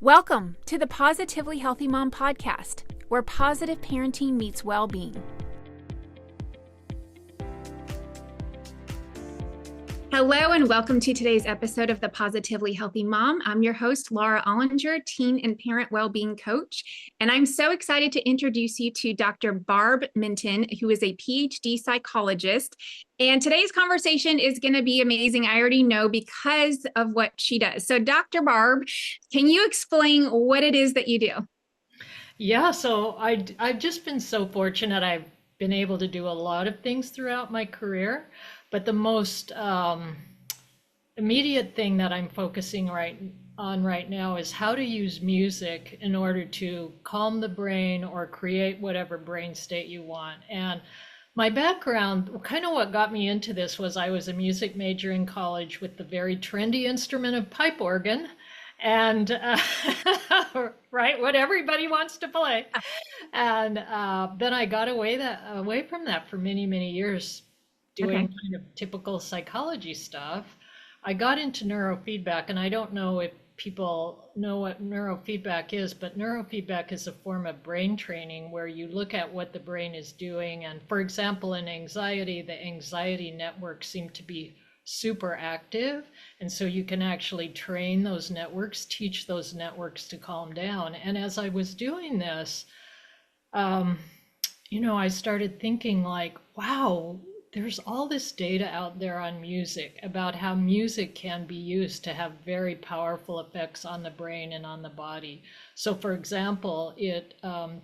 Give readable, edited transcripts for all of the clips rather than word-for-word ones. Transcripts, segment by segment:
Welcome to the Positively Healthy Mom podcast, where positive parenting meets well-being. Hello and welcome to today's episode of the Positively Healthy Mom. I'm your host, Laura Ollinger, teen and parent well-being coach, and I'm so excited to introduce you to Dr. Barb Minton, who is a PhD psychologist. And today's conversation is going to be amazing. I already know because of what she does. So Dr. Barb, can you explain what it is that you do? Yeah, so I've just been so fortunate. I've been able to do a lot of things throughout my career, but the most immediate thing that I'm focusing on right now is how to use music in order to calm the brain or create whatever brain state you want. And my background, kind of what got me into this, was I was a music major in college with the very trendy instrument of pipe organ. And right, what everybody wants to play. And then I got away from that for many, many years, doing kind of typical psychology stuff. I got into neurofeedback, and I don't know if people know what neurofeedback is, but neurofeedback is a form of brain training where you look at what the brain is doing. And for example, in anxiety, the anxiety networks seem to be super active. And so you can actually train those networks, teach those networks to calm down. And as I was doing this, I started thinking like, wow, there's all this data out there on music about how music can be used to have very powerful effects on the brain and on the body. So for example, it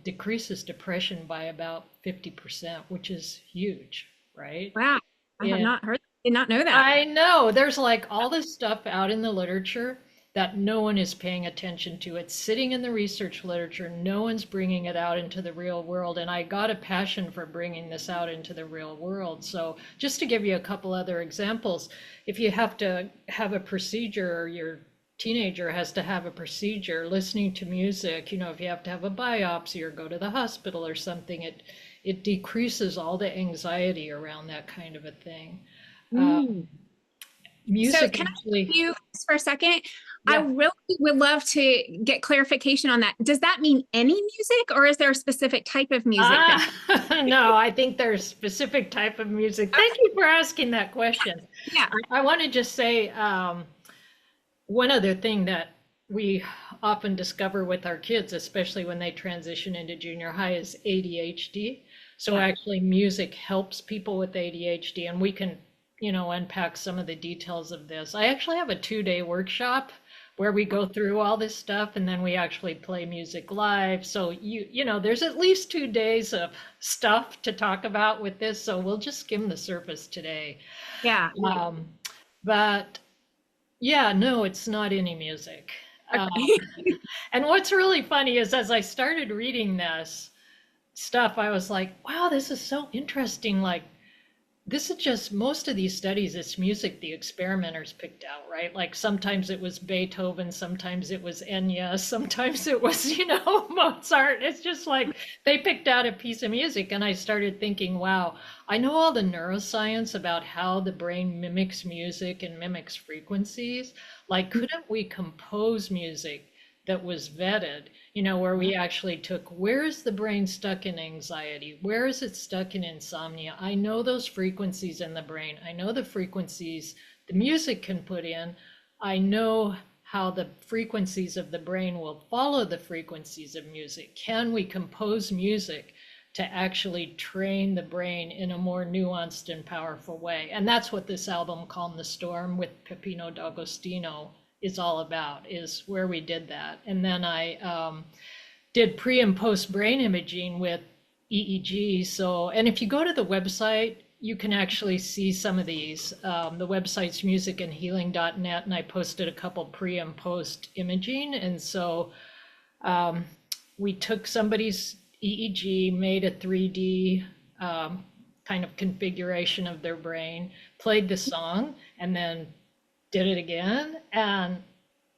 decreases depression by about 50%, which is huge, right? Wow, I have not heard, did not know that. I know there's like all this stuff out in the literature that no one is paying attention to. It's sitting in the research literature. No one's bringing it out into the real world. And I got a passion for bringing this out into the real world. So just to give you a couple other examples, if you have to have a procedure, or your teenager has to have a procedure, listening to music, if you have to have a biopsy or go to the hospital or something, it decreases all the anxiety around that kind of a thing. Music So can actually, I ask you for a second? yeah. I really would love to get clarification on that. Does that mean any music, or is there a specific type of music No, I think there's specific type of music. Thank you for asking that question. Yeah. I want to just say one other thing that we often discover with our kids, especially when they transition into junior high, is ADHD. So actually music helps people with ADHD, and we can unpack some of the details of this. I actually have a 2-day workshop where we go through all this stuff, and then we actually play music live. So there's at least 2 days of stuff to talk about with this. So we'll just skim the surface today. Yeah. But yeah, no, it's not any music. Okay. And what's really funny is as I started reading this stuff, I was like, wow, this is so interesting. Like, this is just, most of these studies, it's music the experimenters picked out, right? Like sometimes it was Beethoven, sometimes it was Enya, sometimes it was, Mozart. It's just like they picked out a piece of music. And I started thinking, wow, I know all the neuroscience about how the brain mimics music and mimics frequencies. Like, couldn't we compose music that was vetted, where we actually took, where is the brain stuck in anxiety? Where is it stuck in insomnia? I know those frequencies in the brain. I know the frequencies the music can put in. I know how the frequencies of the brain will follow the frequencies of music. Can we compose music to actually train the brain in a more nuanced and powerful way? And that's what this album, Calm the Storm, with Peppino D'Agostino is all about, is where we did that. And then I did pre and post brain imaging with EEG. So, and if you go to the website, you can actually see some of these. The website's musicandhealing.net, and I posted a couple pre and post imaging. And so we took somebody's EEG, made a 3D kind of configuration of their brain, played the song, and then did it again. And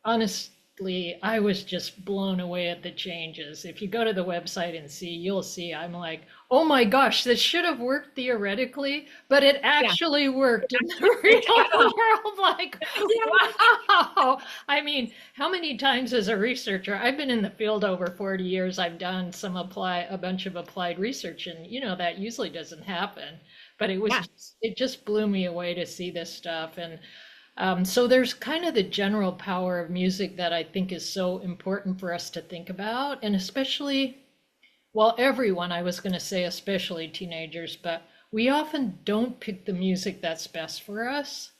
honest honestly, I was just blown away at the changes. If you go to the website and see, you'll see I'm like, oh my gosh, this should have worked theoretically, but it Yeah. actually worked in the real world. Like, Yeah. wow. I mean, how many times as a researcher, I've been in the field over 40 years, I've done a bunch of applied research, and that usually doesn't happen. But Yeah. it just blew me away to see this stuff. And so there's kind of the general power of music that I think is so important for us to think about, and especially, well, everyone, I was going to say especially teenagers, but we often don't pick the music that's best for us.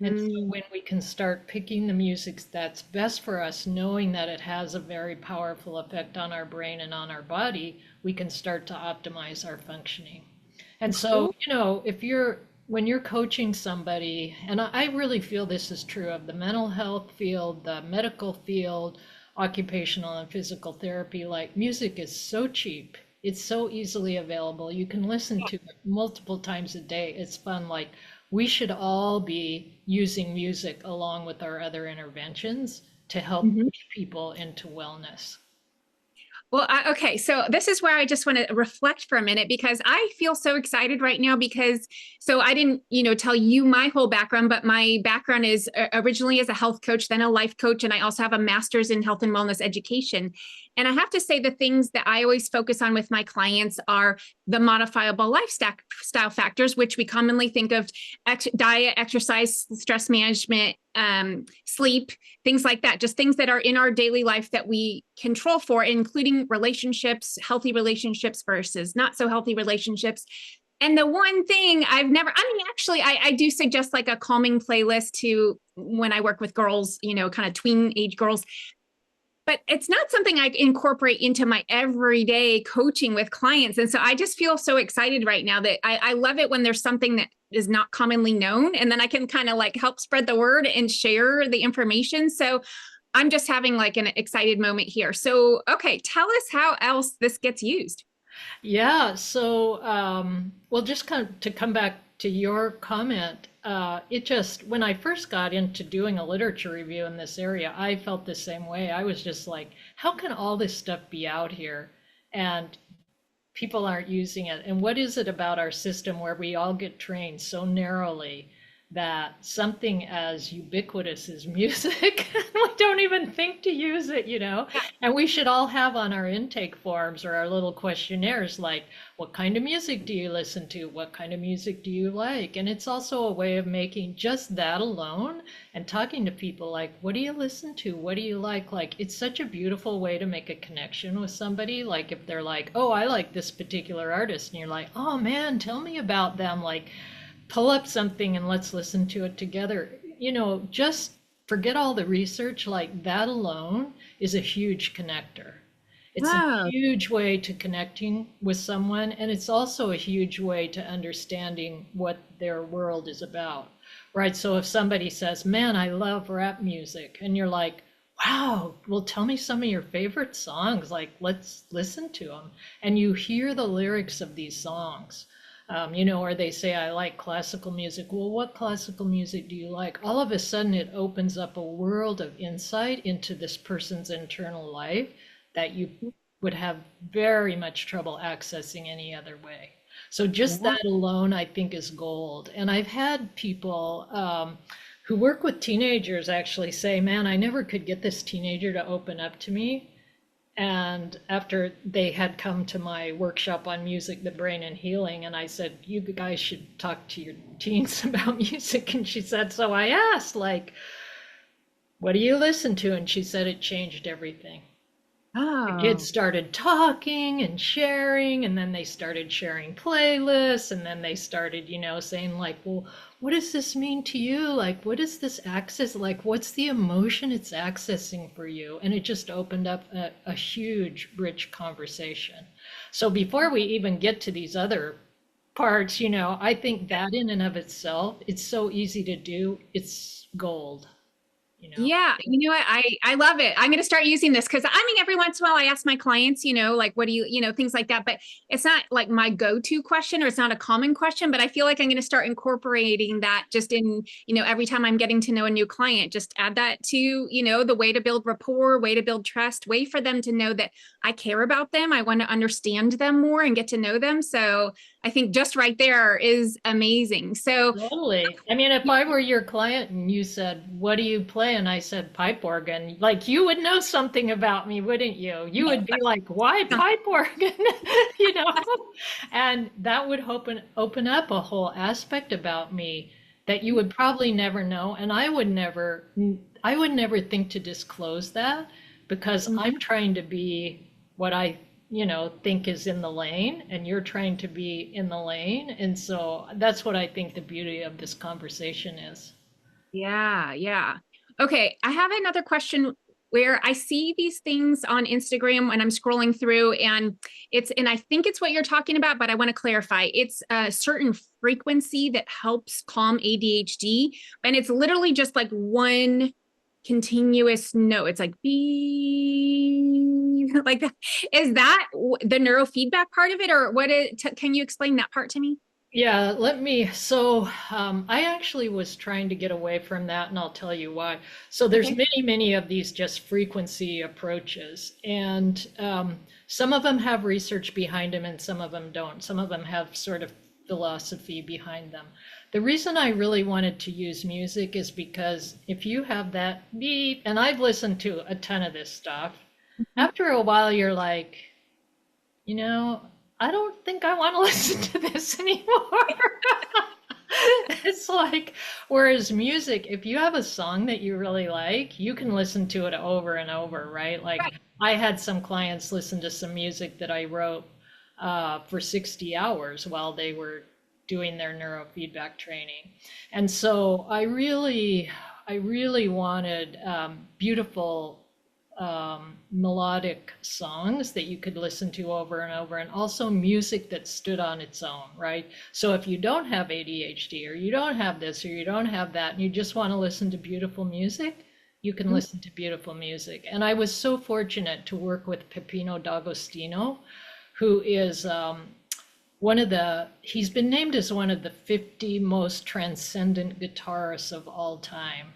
And so Mm. when we can start picking the music that's best for us, knowing that it has a very powerful effect on our brain and on our body, we can start to optimize our functioning. And so, Cool. if when you're coaching somebody, and I really feel this is true of the mental health field, the medical field, occupational and physical therapy, like music is so cheap. It's so easily available. You can listen to it multiple times a day. It's fun. Like, we should all be using music along with our other interventions to help Mhm. push people into wellness. Well, okay, so this is where I just want to reflect for a minute because I feel so excited right now because so I didn't, tell you my whole background, but my background is originally as a health coach, then a life coach, and I also have a master's in health and wellness education. And I have to say the things that I always focus on with my clients are the modifiable lifestyle factors, which we commonly think of diet, exercise, stress management, sleep, things like that, just things that are in our daily life that we control for, including relationships, healthy relationships versus not so healthy relationships. And the one thing actually, I do suggest like a calming playlist to when I work with girls, kind of tween age girls, but it's not something I incorporate into my everyday coaching with clients. And so I just feel so excited right now that I love it when there's something that is not commonly known. And then I can kind of like help spread the word and share the information. So I'm just having like an excited moment here. So, okay, tell us how else this gets used. Yeah, so well, just kind of to come back to your comment, when I first got into doing a literature review in this area, I felt the same way. I was just like, how can all this stuff be out here and people aren't using it? And what is it about our system where we all get trained so narrowly that something as ubiquitous as music, we don't even think to use it? Yeah. And we should all have on our intake forms or our little questionnaires like, what kind of music do you listen to? What kind of music do you like? And it's also a way of making just that alone and talking to people like, what do you listen to? What do you like? Like, it's such a beautiful way to make a connection with somebody. Like, if they're like, oh, I like this particular artist, and you're like, oh man, tell me about them. Like, pull up something and let's listen to it together. Just forget all the research. Like, that alone is a huge connector. It's a Oh, huge way to connecting with someone, and it's also a huge way to understanding what their world is about, right? So if somebody says, man, I love rap music, and you're like, wow, well, tell me some of your favorite songs. Like, let's listen to them. And you hear the lyrics of these songs. Or they say, I like classical music. Well, what classical music do you like? All of a sudden, it opens up a world of insight into this person's internal life that you would have very much trouble accessing any other way. So just yeah. that alone, I think, is gold. And I've had people who work with teenagers actually say, man, I never could get this teenager to open up to me. And after they had come to my workshop on music, the brain, and healing, and I said, you guys should talk to your teens about music. And she said, so I asked, like, what do you listen to? And she said it changed everything. The kids Oh, started talking and sharing, and then they started sharing playlists, and then they started, saying like, well, what does this mean to you? Like, what is this access? Like, what's the emotion it's accessing for you? And it just opened up a huge, rich conversation. So before we even get to these other parts, I think that in and of itself, it's so easy to do. It's gold. Yeah, you know what? I love it. I'm going to start using this because I mean, every once in a while I ask my clients, like, what do you, things like that. But it's not like my go-to question, or it's not a common question. But I feel like I'm going to start incorporating that just in, every time I'm getting to know a new client, just add that to, the way to build rapport, way to build trust, way for them to know that I care about them. I want to understand them more and get to know them. So I think just right there is amazing. So Totally. I mean, if I were your client and you said, "What do you play?" and I said pipe organ, like you would know something about me, wouldn't you? You would be like, "Why pipe organ?" You know? And that would open up a whole aspect about me that you would probably never know, and I would never think to disclose that because I'm trying to be what I think is in the lane, and you're trying to be in the lane. And so that's what I think the beauty of this conversation is. yeah, yeah. Okay, I have another question where I see these things on Instagram when I'm scrolling through, and I think it's what you're talking about, but I want to clarify. It's a certain frequency that helps calm ADHD, and it's literally just like one continuous note. It's like beep, like that. Is that the neurofeedback part of it, or can you explain that part to me? Yeah, I actually was trying to get away from that, and I'll tell you why. So there's Okay. many, many of these just frequency approaches, and some of them have research behind them, and some of them don't. Some of them have sort of philosophy behind them. The reason I really wanted to use music is because if you have that beep, and I've listened to a ton of this stuff, after a while you're like, you know, I don't think I want to listen to this anymore. It's like, whereas music, if you have a song that you really like, you can listen to it over and over, right? Like, I had some clients listen to some music that I wrote for 60 hours while they were doing their neurofeedback training. And so I really wanted beautiful melodic songs that you could listen to over and over, and also music that stood on its own, right? So if you don't have ADHD, or you don't have this, or you don't have that, and you just want to listen to beautiful music, you can listen to beautiful music. And I was so fortunate to work with Peppino D'Agostino, who is he's been named as one of the 50 most transcendent guitarists of all time.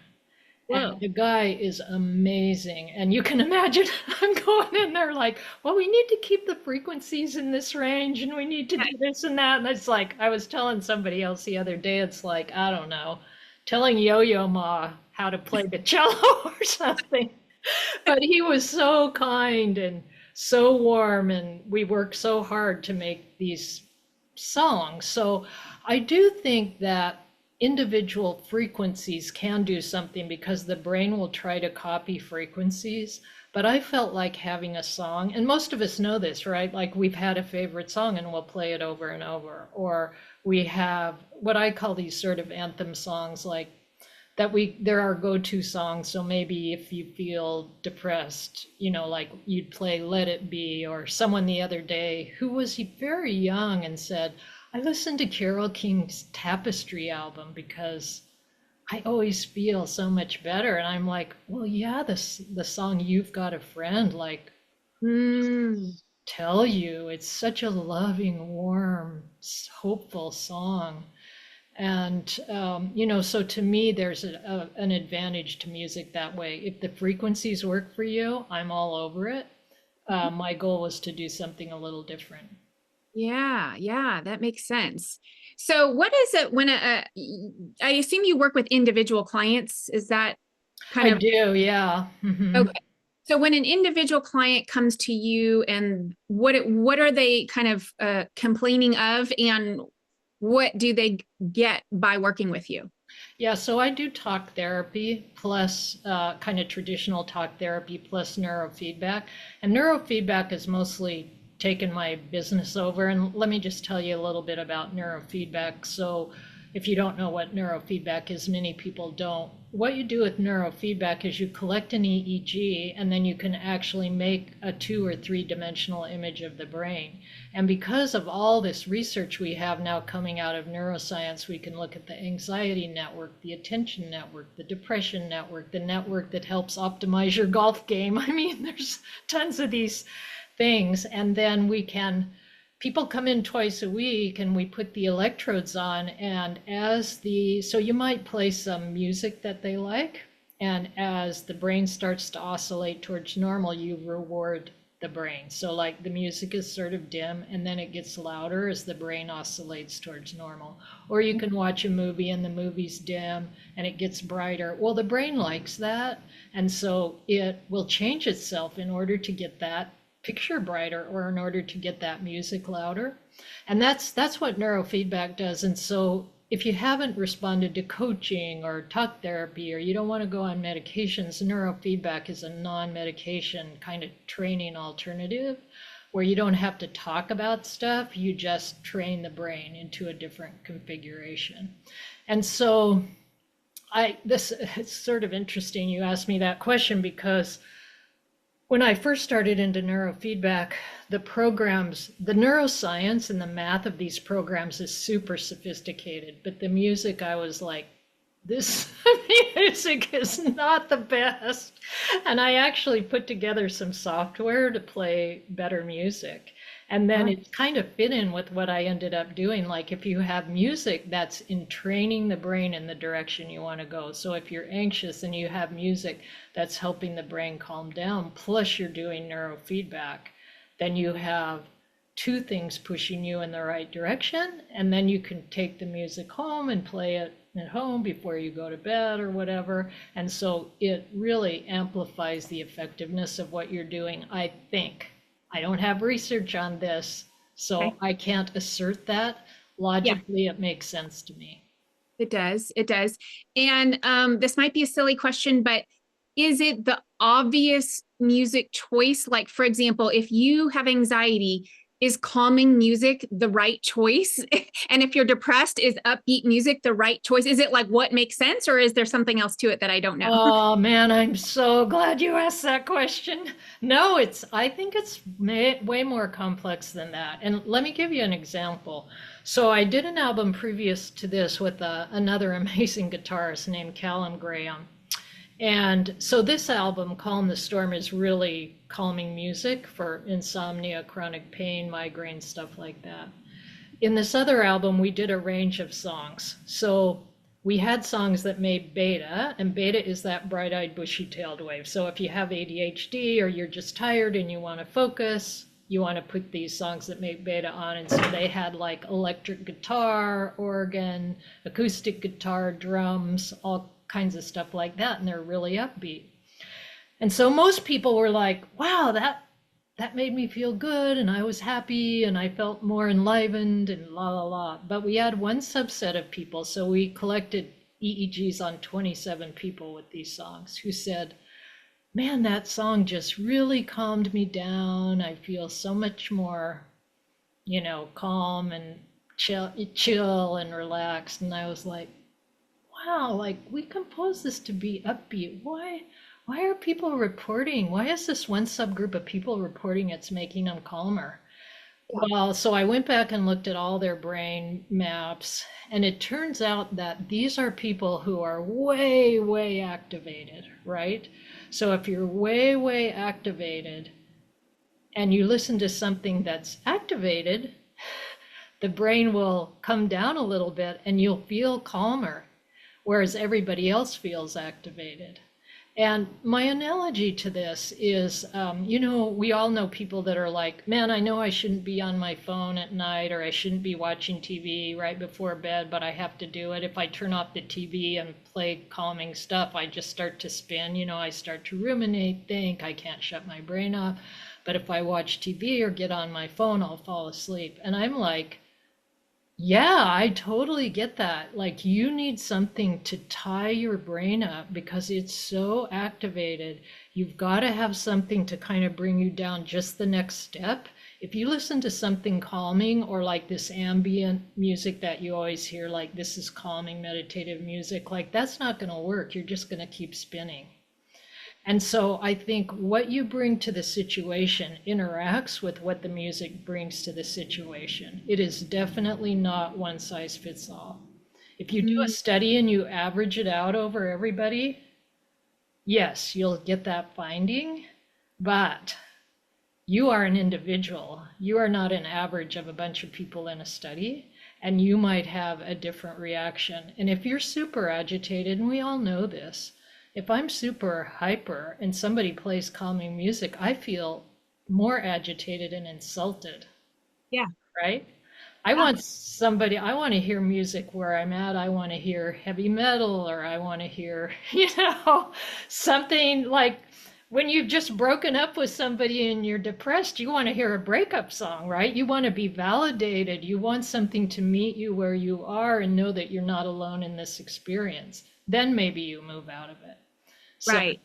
And Whoa. the guy is amazing. And you can imagine I'm going in there like, well, we need to keep the frequencies in this range, and we need to do this and that. And it's like, I was telling somebody else the other day, it's like, I don't know, telling Yo-Yo Ma how to play the cello or something. But he was so kind and so warm, and we worked so hard to make these songs. So I do think that individual frequencies can do something because the brain will try to copy frequencies. But I felt like having a song, and most of us know this, right? Like, we've had a favorite song and we'll play it over and over. Or we have what I call these sort of anthem songs, like they're our go-to songs. So maybe if you feel depressed, like you'd play Let It Be. Or someone the other day who was very young and said, I listened to Carole King's Tapestry album because I always feel so much better. And I'm like, well, yeah, the song You've Got a Friend, like, Mm. tell you, it's such a loving, warm, hopeful song. And, so to me, there's an advantage to music that way. If the frequencies work for you, I'm all over it. My goal was to do something a little different. Yeah, yeah, that makes sense. So what is it when I assume you work with individual clients? Is that kind I of do, yeah. Mhm. okay? So when an individual client comes to you, and what are they kind of complaining of, and what do they get by working with you? Yeah, so I do talk therapy plus kind of traditional talk therapy plus neurofeedback. And neurofeedback has mostly taken my business over. And let me just tell you a little bit about neurofeedback. So if you don't know what neurofeedback is, many people don't. What you do with neurofeedback is you collect an EEG and then you can actually make a 2 or 3 dimensional image of the brain. And because of all this research we have now coming out of neuroscience, we can look at the anxiety network, the attention network, the depression network, the network that helps optimize your golf game. I mean, there's tons of these things. And then we can people come in twice a week and we put the electrodes on, and so you might play some music that they like, and as the brain starts to oscillate towards normal, you reward the brain. So like the music is sort of dim and then it gets louder as the brain oscillates towards normal. Or you can watch a movie and the movie's dim and it gets brighter. Well, the brain likes that, and so it will change itself in order to get that picture brighter or in order to get that music louder. And that's what neurofeedback does. And so if you haven't responded to coaching or talk therapy, or you don't want to go on medications, neurofeedback is a non-medication kind of training alternative where you don't have to talk about stuff, you just train the brain into a different configuration. And so it's sort of interesting you asked me that question, because when I first started into neurofeedback, the programs, the neuroscience and the math of these programs is super sophisticated, but the music, I was like, this music is not the best. And I actually put together some software to play better music. And then it kind of fit in with what I ended up doing. Like if you have music that's in training the brain in the direction you want to go. So if you're anxious and you have music that's helping the brain calm down, plus you're doing neurofeedback, then you have 2 things pushing you in the right direction. And then you can take the music home and play it at home before you go to bed or whatever. And so it really amplifies the effectiveness of what you're doing, I think. I don't have research on this, so Okay. I can't assert that. Logically, it makes sense to me. It does. It does. And this might be a silly question, but is it the obvious music choice? Like, for example, if you have anxiety, is calming music the right choice? And if you're depressed, is upbeat music the right choice? Is it like what makes sense, or is there something else to it that I don't know? Oh man, I'm so glad you asked that question. No, I think it's way more complex than that. And let me give you an example. So I did an album previous to this with another amazing guitarist named Callum Graham. And so this album, Calm the Storm, is really calming music for insomnia, chronic pain, migraine, stuff like that. In this other album, we did a range of songs. So we had songs that made beta, and beta is that bright-eyed, bushy-tailed wave. So if you have ADHD or you're just tired and you want to focus, you want to put these songs that make beta on. And so they had like electric guitar, organ, acoustic guitar, drums, all kinds of stuff like that, and they're really upbeat. And so most people were like, wow, that made me feel good, and I was happy, and I felt more enlivened, and la la la. But we had one subset of people, so we collected EEGs on 27 people with these songs who said, man, that song just really calmed me down. I feel so much more, calm and chill and relaxed. And I was like, wow, like we composed this to be upbeat. Why are people reporting? Why is this one subgroup of people reporting it's making them calmer? Well, so I went back and looked at all their brain maps, and it turns out that these are people who are way, way activated, right? So if you're way, way activated and you listen to something that's activated, the brain will come down a little bit and you'll feel calmer, whereas everybody else feels activated. And my analogy to this is, we all know people that are like, man, I know I shouldn't be on my phone at night, or I shouldn't be watching TV right before bed, but I have to do it. If I turn off the TV and play calming stuff, I just start to spin, I start to ruminate, think, I can't shut my brain off. But if I watch TV or get on my phone, I'll fall asleep. And I'm like, yeah, I totally get that. Like you need something to tie your brain up because it's so activated. You've got to have something to kind of bring you down just the next step If you listen to something calming or like this ambient music that you always hear, like this is calming meditative music, like that's not going to work. You're just going to keep spinning. And so I think what you bring to the situation interacts with what the music brings to the situation. It is definitely not one size fits all. If you do a study and you average it out over everybody, yes, you'll get that finding, but you are an individual. You are not an average of a bunch of people in a study, and you might have a different reaction. And if you're super agitated, and we all know this, if I'm super hyper and somebody plays calming music, I feel more agitated and insulted. Yeah. Right? I want somebody, I want to hear music where I'm at. I want to hear heavy metal, or I want to hear, something like when you've just broken up with somebody and you're depressed, you want to hear a breakup song, right? You want to be validated. You want something to meet you where you are and know that you're not alone in this experience. Then maybe you move out of it. So, Right.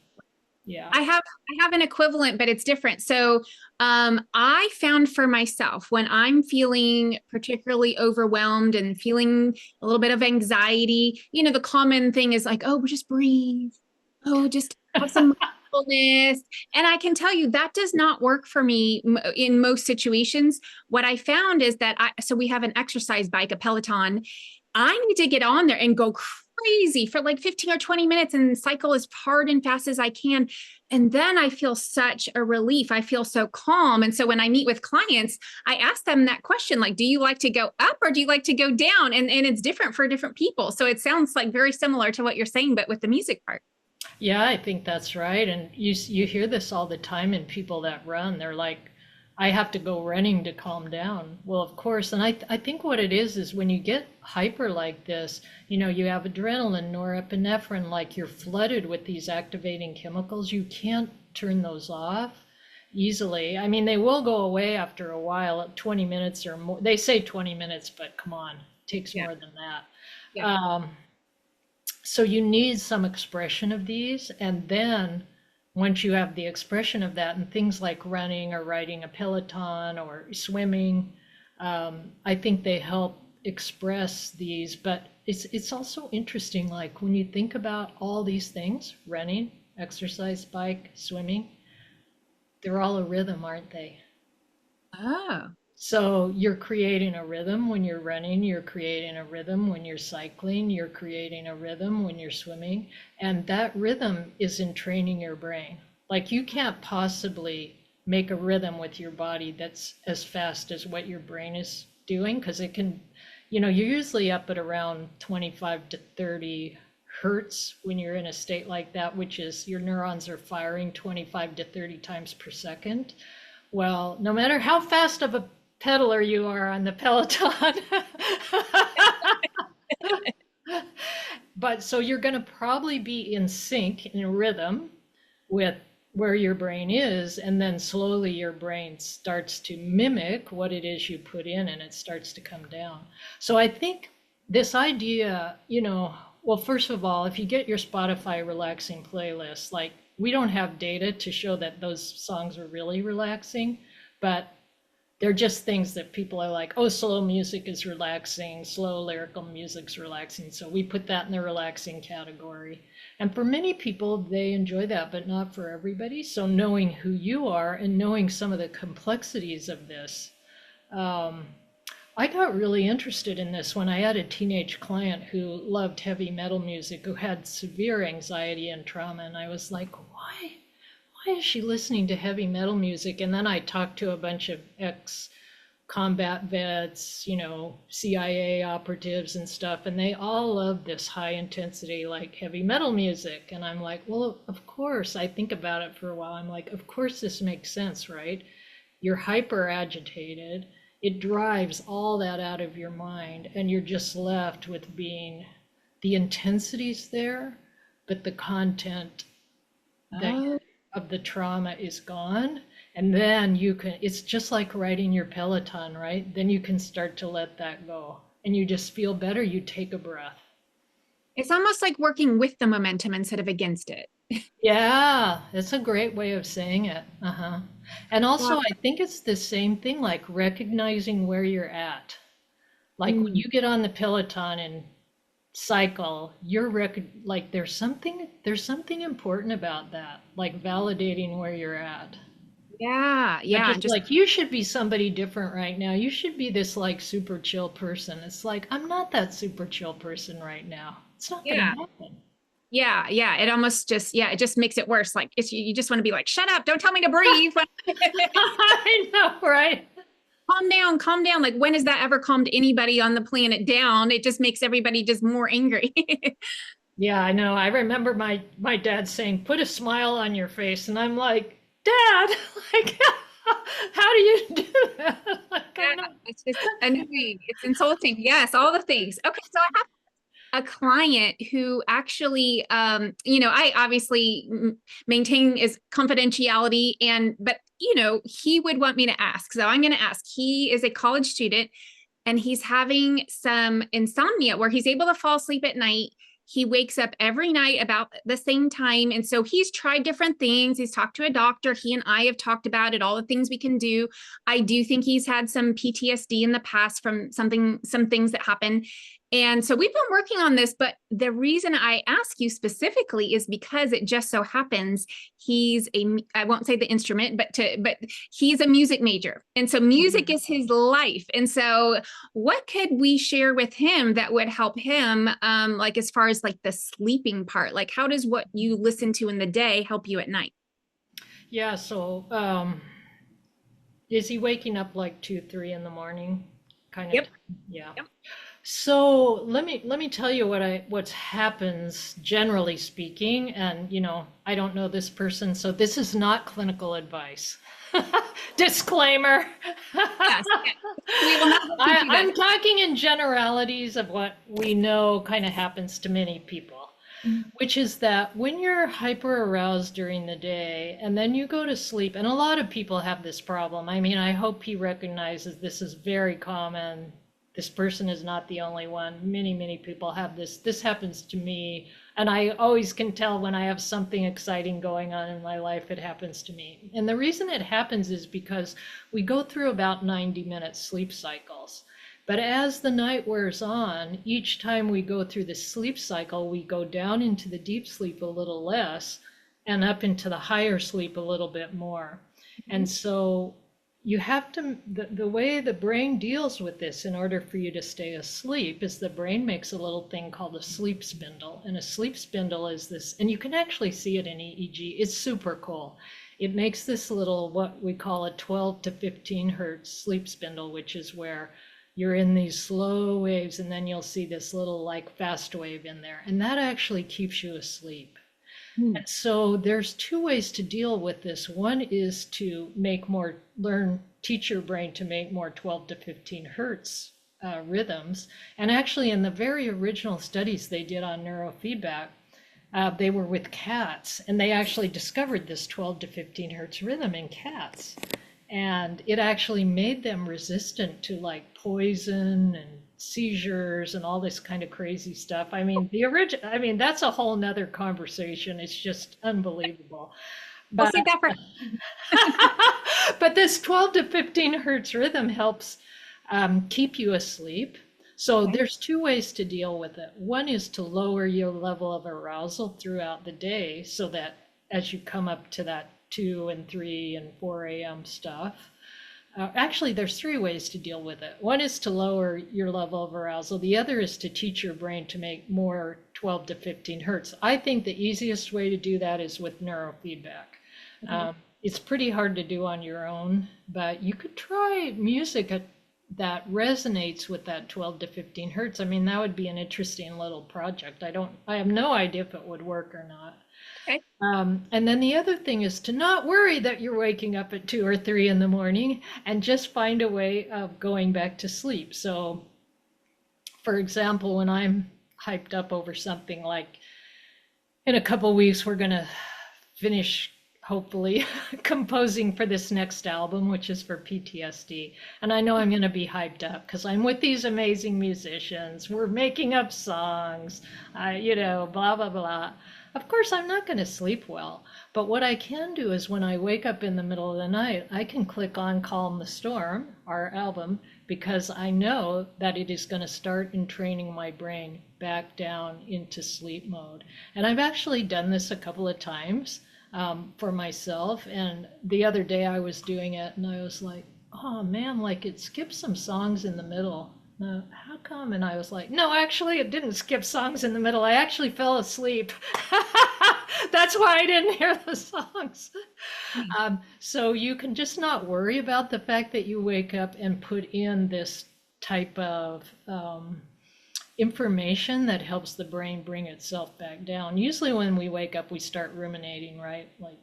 yeah. I have an equivalent, but it's different. So I found for myself when I'm feeling particularly overwhelmed and feeling a little bit of anxiety, the common thing is like, oh, just breathe. Oh, just have some mindfulness. And I can tell you that does not work for me in most situations. What I found is that so we have an exercise bike, a Peloton. I need to get on there and go crazy for like 15 or 20 minutes and cycle as hard and fast as I can. And then I feel such a relief. I feel so calm. And so when I meet with clients, I ask them that question, like, do you like to go up or do you like to go down? And it's different for different people. So it sounds like very similar to what you're saying, but with the music part. Yeah, I think that's right. And you hear this all the time in people that run. They're like, I have to go running to calm down. Well, of course. And I think what it is when you get hyper like this, you have adrenaline, norepinephrine, like you're flooded with these activating chemicals. You can't turn those off easily. I mean, they will go away after a while, 20 minutes or more. They say 20 minutes, but come on, it takes more than that. Yeah. So you need some expression of these, and then once you have the expression of that and things like running or riding a Peloton or swimming, I think they help express these. But it's also interesting, like when you think about all these things, running, exercise, bike, swimming, they're all a rhythm, aren't they? Oh, So you're creating a rhythm when you're running, you're creating a rhythm when you're cycling, you're creating a rhythm when you're swimming, and that rhythm is in training your brain. Like you can't possibly make a rhythm with your body that's as fast as what your brain is doing, because it can, you're usually up at around 25 to 30 hertz when you're in a state like that, which is your neurons are firing 25 to 30 times per second. Well, no matter how fast of a pedaler you are on the Peloton. But so you're going to probably be in sync, in rhythm with where your brain is, and then slowly your brain starts to mimic what it is you put in and it starts to come down. So I think this idea, well, first of all, if you get your Spotify relaxing playlist, like we don't have data to show that those songs are really relaxing, but they're just things that people are like, oh, slow music is relaxing, slow lyrical music's relaxing. So we put that in the relaxing category. And for many people, they enjoy that, but not for everybody. So knowing who you are and knowing some of the complexities of this, I got really interested in this when I had a teenage client who loved heavy metal music, who had severe anxiety and trauma. And I was like, why is she listening to heavy metal music? And then I talked to a bunch of ex-combat vets, CIA operatives and stuff, and they all love this high intensity, like heavy metal music. And I'm like, well, of course. I think about it for a while. I'm like, of course this makes sense, right? You're hyper agitated. It drives all that out of your mind, and you're just left with being the intensity's there, but the content of the trauma is gone. And then it's just like riding your Peloton, right? Then you can start to let that go and you just feel better. You take a breath. it's almost like working with the momentum instead of against it. Yeah, that's a great way of saying it. Uh-huh. And Yeah. also, I think it's the same thing, like recognizing where you're at. Like when Mm. you get on the Peloton and cycle, like there's something important about that, like validating where you're at. Yeah. But Yeah. And just just, like you should be somebody different right now. You should be this like super chill person. It's like I'm not that super chill person right now. It's not gonna yeah. happen. Yeah. Yeah. It almost just, yeah, it just makes it worse. Like you just want to be like, shut up. Don't tell me to breathe. I know, right? Calm down, calm down. Like, when has that ever calmed anybody on the planet down? It just makes everybody just more angry. Yeah, I know. I remember my dad saying, "Put a smile on your face," and I'm like, "Dad, like, how do you do that?" Like, I'm Yeah, not. it's just annoying. It's insulting. Yes, all the things. Okay, so I have a client who actually, I obviously maintain is confidentiality, but he would want me to ask. So I'm going to ask. He is a college student, and he's having some insomnia where he's able to fall asleep at night. He wakes up every night about the same time. And so he's tried different things. He's talked to a doctor. He and I have talked about it, all the things we can do. I do think he's had some PTSD in the past from some things that happened. And so we've been working on this, but the reason I ask you specifically is because it just so happens I won't say the instrument, but he's a music major. And so music is his life. And so what could we share with him that would help him, like as far as like the sleeping part? Like, how does what you listen to in the day help you at night? Yeah, so is he waking up like 2, 3 in the morning? Kind of Yep. time? Yeah. Yep. So let me tell you what happens generally speaking, and I don't know this person, so this is not clinical advice. Disclaimer. Yes. Yes. We will not let you do that. I'm talking in generalities of what we know kind of happens to many people, which is that when you're hyper aroused during the day and then you go to sleep, and a lot of people have this problem. I mean, I hope he recognizes this is very common. This person is not the only one. Many, many people have this. This happens to me. And I always can tell when I have something exciting going on in my life, it happens to me. And the reason it happens is because we go through about 90-minute sleep cycles. But as the night wears on, each time we go through the sleep cycle, we go down into the deep sleep a little less and up into the higher sleep a little bit more. And so you have to, the way the brain deals with this in order for you to stay asleep is the brain makes a little thing called a sleep spindle. And a sleep spindle is this, and you can actually see it in EEG. It's super cool. It makes this little, what we call a 12 to 15 hertz sleep spindle, which is where you're in these slow waves and then you'll see this little like fast wave in there. And that actually keeps you asleep. Mm. And so there's two ways to deal with this. One is to teach your brain to make more 12 to 15 hertz rhythms. And actually, in the very original studies they did on neurofeedback, they were with cats, and they actually discovered this 12 to 15 hertz rhythm in cats. And it actually made them resistant to like poison and seizures and all this kind of crazy stuff. I mean, that's a whole nother conversation. It's just unbelievable. We'll But save that for. but this 12 to 15 hertz rhythm helps keep you asleep. So Okay. there's two ways to deal with it. One is to lower your level of arousal throughout the day so that as you come up to that 2 and 3 and 4 a.m. stuff, actually, there's three ways to deal with it. One is to lower your level of arousal. The other is to teach your brain to make more 12 to 15 hertz. I think the easiest way to do that is with neurofeedback. Mhm. It's pretty hard to do on your own, but you could try music that resonates with that 12 to 15 hertz. I mean, that would be an interesting little project. I have no idea if it would work or not. Okay. And then the other thing is to not worry that you're waking up at 2 or 3 in the morning and just find a way of going back to sleep. So, for example, when I'm hyped up over something like in a couple weeks, we're going to finish, hopefully, composing for this next album, which is for PTSD. And I know I'm going to be hyped up because I'm with these amazing musicians. We're making up songs, blah, blah, blah. Of course, I'm not going to sleep well, but what I can do is when I wake up in the middle of the night, I can click on Calm the Storm, our album, because I know that it is going to start in training my brain back down into sleep mode. And I've actually done this a couple of times for myself. And the other day I was doing it and I was like, oh man, like it skips some songs in the middle. How come? And I was like, no, actually, it didn't skip songs in the middle. I actually fell asleep. That's why I didn't hear the songs. So you can just not worry about the fact that you wake up and put in this type of information that helps the brain bring itself back down. Usually when we wake up, we start ruminating, right? Like,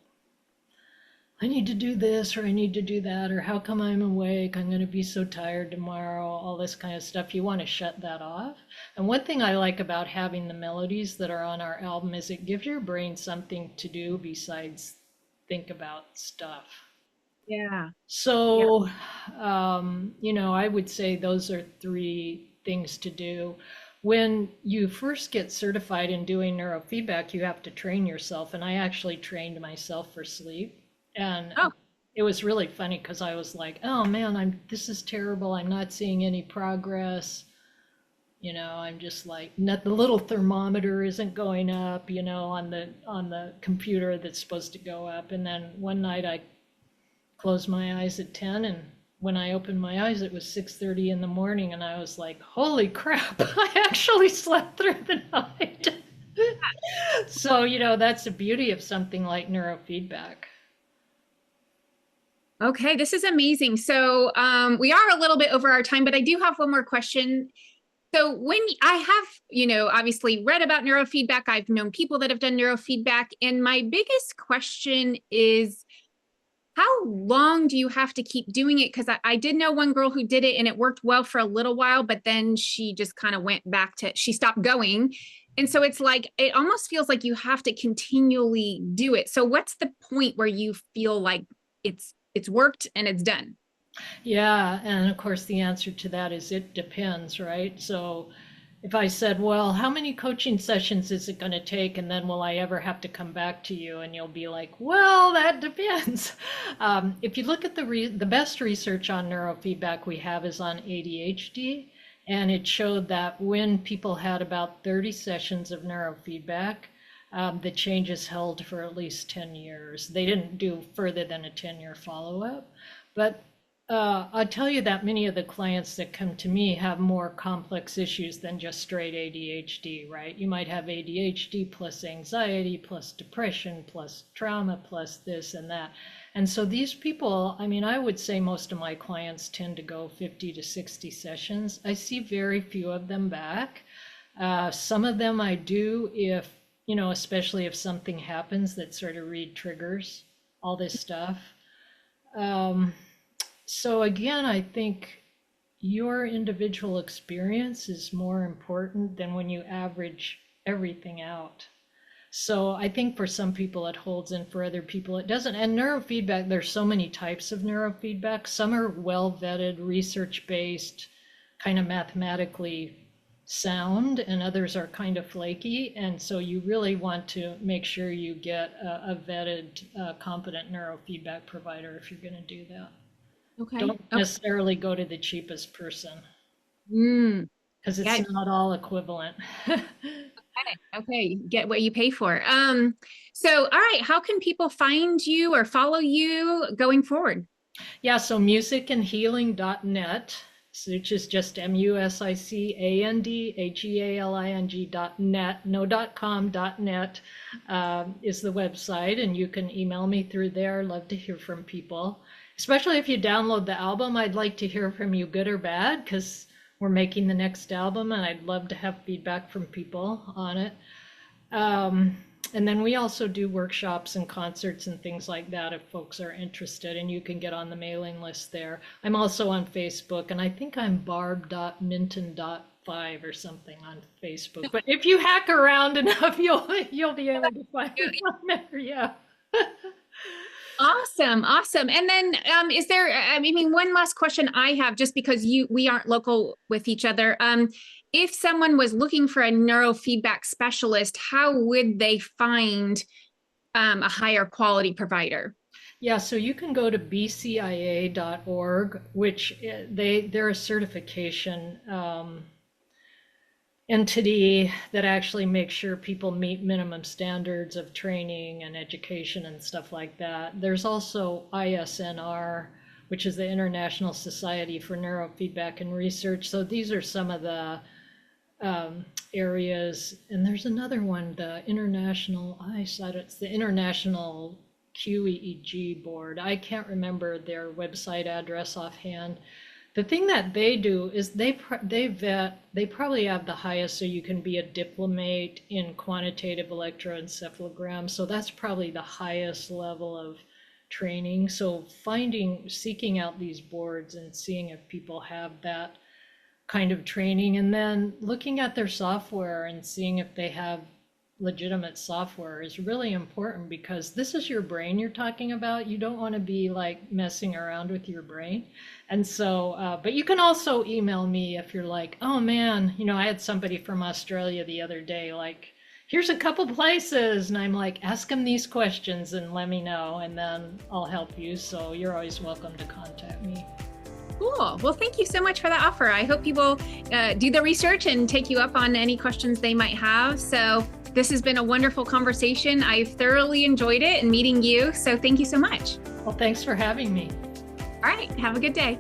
I need to do this or I need to do that, or how come I'm awake? I'm going to be so tired tomorrow, all this kind of stuff. You want to shut that off. And one thing I like about having the melodies that are on our album is it gives your brain something to do besides think about stuff. Yeah. So, I would say those are three things to do. When you first get certified in doing neurofeedback, you have to train yourself. And I actually trained myself for sleep. And Oh, it was really funny because I was like, oh man, this is terrible. I'm not seeing any progress. I'm just like, not the little thermometer isn't going up, on the computer that's supposed to go up. And then one night I closed my eyes at 10, and when I opened my eyes it was 6:30 in the morning, and I was like, holy crap, I actually slept through the night. So, that's the beauty of something like neurofeedback. okay. This is amazing. So we are a little bit over our time, but I do have one more question. So when I have, obviously read about neurofeedback, I've known people that have done neurofeedback, and my biggest question is, how long do you have to keep doing it? Because I did know one girl who did it and it worked well for a little while, but then she just kind of went back to, she stopped going. And so it's like, it almost feels like you have to continually do it. So what's the point where you feel like it's worked and it's done? Yeah, and of course the answer to that is it depends, right? So if I said, well, how many coaching sessions is it going to take? And then will I ever have to come back to you? And you'll be like, well, that depends. If you look at the best research on neurofeedback we have is on ADHD. And it showed that when people had about 30 sessions of neurofeedback, the changes held for at least 10 years. They didn't do further than a 10-year follow-up. But I'll tell you that many of the clients that come to me have more complex issues than just straight ADHD, right? You might have ADHD plus anxiety, plus depression, plus trauma, plus this and that. And so these people, I mean, I would say most of my clients tend to go 50 to 60 sessions. I see very few of them back. Some of them I do if, especially if something happens that sort of re-triggers all this stuff. So again, I think your individual experience is more important than when you average everything out. So I think for some people it holds, and for other people it doesn't. And neurofeedback, there's so many types of neurofeedback. Some are well vetted, research-based, kind of mathematically sound, and others are kind of flaky. And so you really want to make sure you get a vetted, competent neurofeedback provider if you're going to do that. Okay. Don't necessarily go to the cheapest person Mm, because it's yeah. not all equivalent. Okay. Get what you pay for. So, all right. How can people find you or follow you going forward? Yeah, so musicandhealing.net, which is just musicandhealing.net, no .com, .net is the website, and you can email me through there. Love to hear from people. Especially if you download the album, I'd like to hear from you, good or bad, because we're making the next album and I'd love to have feedback from people on it. And then we also do workshops and concerts and things like that if folks are interested, and you can get on the mailing list there. I'm also on Facebook, and I think I'm barb.minton.5 or something on Facebook. But if you hack around enough, you'll be able to find it on there. Yeah. Awesome. Awesome. And then is there, I mean, one last question I have, just because we aren't local with each other. If someone was looking for a neurofeedback specialist, how would they find a higher quality provider? Yeah, so you can go to bcia.org, which they're a certification entity that actually makes sure people meet minimum standards of training and education and stuff like that. There's also ISNR, which is the International Society for Neurofeedback and Research. So these are some of the areas. And there's another one, the International, it's the International QEEG board. I can't remember their website address offhand. The thing that they do is they vet, they probably have the highest, so you can be a diplomate in quantitative electroencephalogram. So that's probably the highest level of training. So seeking out these boards and seeing if people have that kind of training, and then looking at their software and seeing if they have legitimate software is really important, because this is your brain you're talking about. You don't want to be like messing around with your brain. And so, but you can also email me if you're like, oh man, I had somebody from Australia the other day, like, here's a couple places. And I'm like, ask them these questions and let me know, and then I'll help you. So you're always welcome to contact me. Cool. Well, thank you so much for that offer. I hope people do the research and take you up on any questions they might have. So this has been a wonderful conversation. I've thoroughly enjoyed it and meeting you. So thank you so much. Well, thanks for having me. All right. Have a good day.